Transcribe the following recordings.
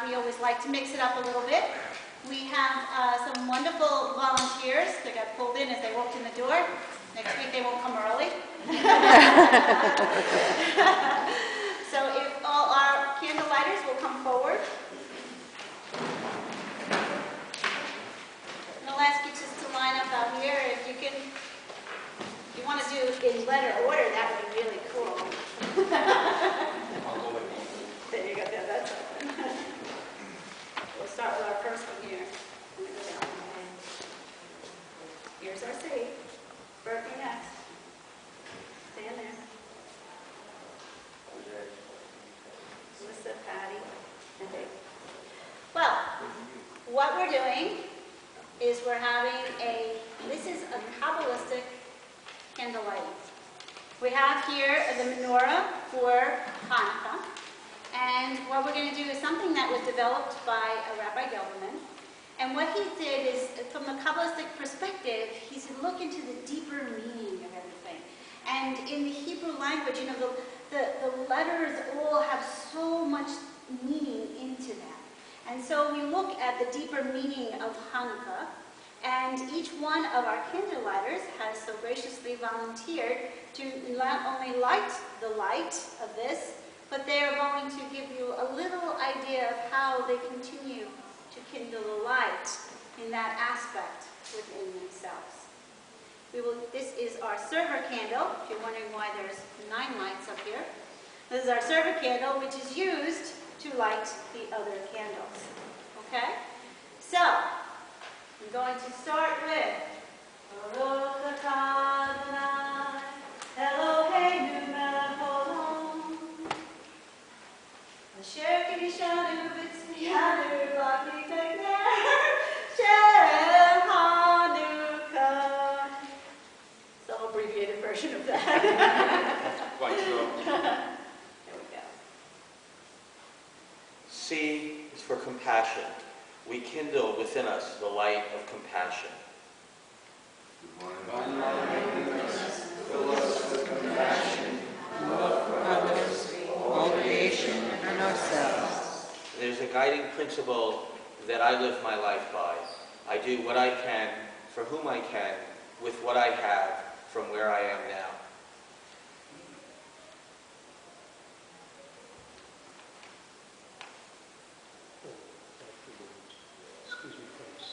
we always like to mix it up a little bit. We have some wonderful volunteers. They got pulled in as they walked in the door. Next week they won't come early. So if all our candle lighters will come forward. And I'll ask you just to line up out here. If you can, if you want to do in letter order, that would be really cool. I'll go with you. There you go. Yeah, that's all. We'll start with our first one here. Here's our city. Berkeley next. Stand there. Melissa, Patty, and Dave. Well, what we're doing is we're having this is a Kabbalistic candle lighting. We have here the menorah for Hanukkah. And what we're going to do is something that was developed by Rabi Gelberman. And what he did is, from the Kabbalistic perspective, he said, look into the deeper meaning of everything. And in the Hebrew language, you know, the letters all have so much meaning into them. And so we look at the deeper meaning of Hanukkah, and each one of our candle lighters has so graciously volunteered to not only light the light of this, but they are going to give you a little idea of how they continue to kindle the light in that aspect within themselves. This is our server candle. If you're wondering why there's 9 lights up here. This is our server candle, which is used to light the other candles. Okay? So, I'm going to start with Baruch atah Adonai Eloheinu melech olam Asher kiddushanu b'tznianu v'aknitekner Shem Hanukkah. Some abbreviated version of that. Quite so. There we go. C is for compassion. We kindle within us the light of compassion. Divine light, fill us with compassion, love for others, all creation, and ourselves. There's a guiding principle that I live my life by. I do what I can, for whom I can, with what I have, from where I am now. Excuse me, folks.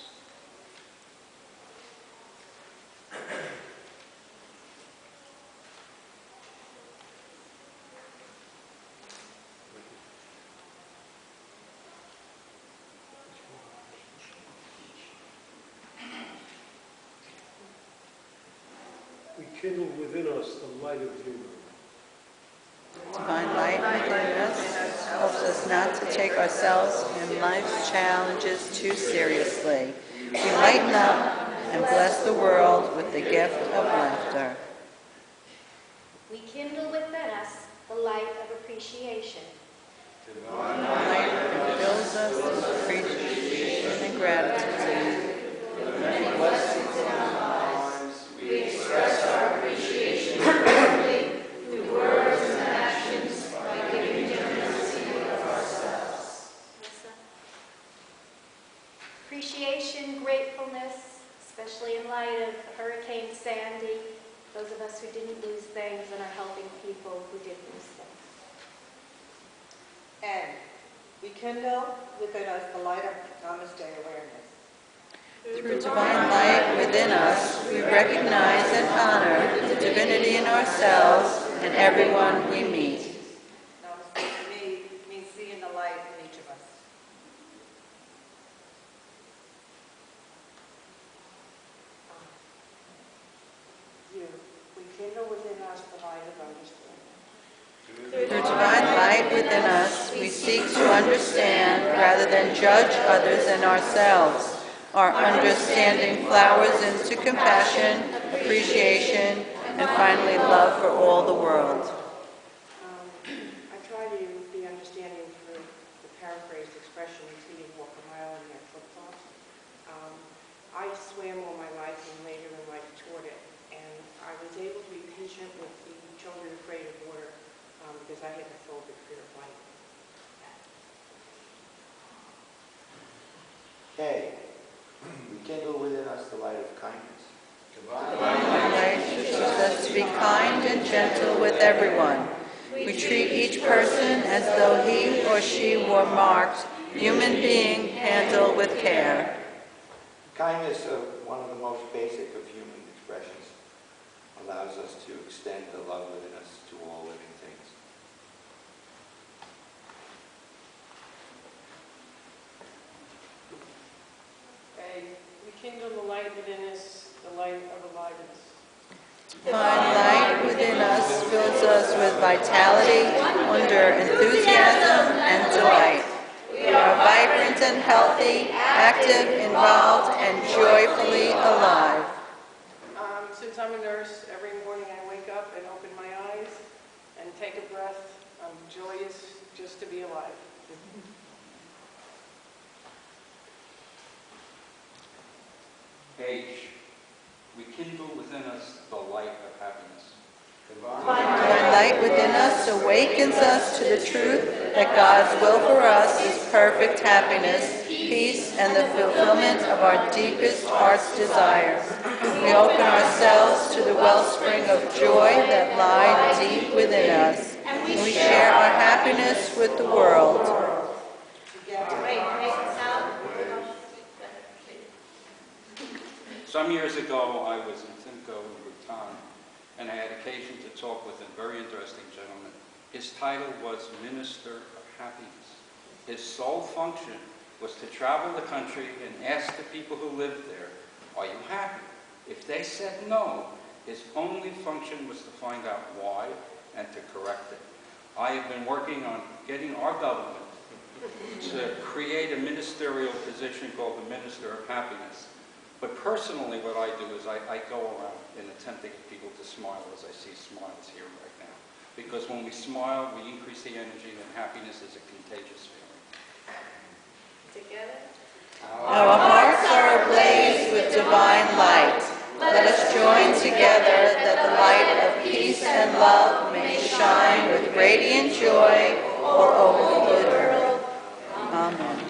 We kindle within us the light of humor. Divine light within us helps us not to take ourselves and life's challenges too seriously. We lighten up and bless the world with the gift of laughter. We kindle within us the light of appreciation. Divine Light fills us with appreciation and gratitude. we express our appreciation through words and actions by giving generously of ourselves. Appreciation, gratefulness, especially in light of Hurricane Sandy, those of us who didn't lose things and are helping people who did lose things. And we kindle within us the light of Namaste awareness. Through divine light within us, we recognize and honor the divinity in ourselves and everyone we meet. Namaste to me means seeing the light in each of us. We kindle within us the light of understanding. Through divine light within us, we seek to understand rather than judge others and ourselves. Our understanding flowers into compassion, appreciation, and finally love for all the world. I try to be understanding through the paraphrased expression, until you walk a mile in your flip-flops. I swam all my life and later in life toured it, and I was able to be patient with the children afraid of water because I had a phobic fear of light. K, we kindle within us the light of kindness. Light teaches us to be kind and gentle with everyone. We treat each person as though he or she were marked human being, handled with care. Kindness, one of the most basic of human expressions, allows us to extend the love within us to all living things. We kindle the light within us, the light of aliveness. Divine light within us fills us with vitality, wonder, enthusiasm, and delight. We are vibrant and healthy, active, involved, and joyfully alive. Since I'm a nurse, every morning I wake up and open my eyes and take a breath. I'm joyous just to be alive. H, we kindle within us the light of happiness. Divine light within us awakens us to the truth that God's will for us is perfect happiness, peace, and the fulfillment of our deepest heart's desires. We open ourselves to the wellspring of joy that lie deep within us, and we share our happiness with the world. Some years ago, I was in Simcoe in Bhutan, and I had occasion to talk with a very interesting gentleman. His title was Minister of Happiness. His sole function was to travel the country and ask the people who lived there, are you happy? If they said no, his only function was to find out why and to correct it. I have been working on getting our government to create a ministerial position called the Minister of Happiness. But personally, what I do is I go around and attempt to get people to smile as I see smiles here right now. Because when we smile, we increase the energy, and happiness is a contagious feeling. Together. Our hearts are ablaze with divine light. Let us join together that the light of peace and love may shine with radiant joy all over the earth. Amen.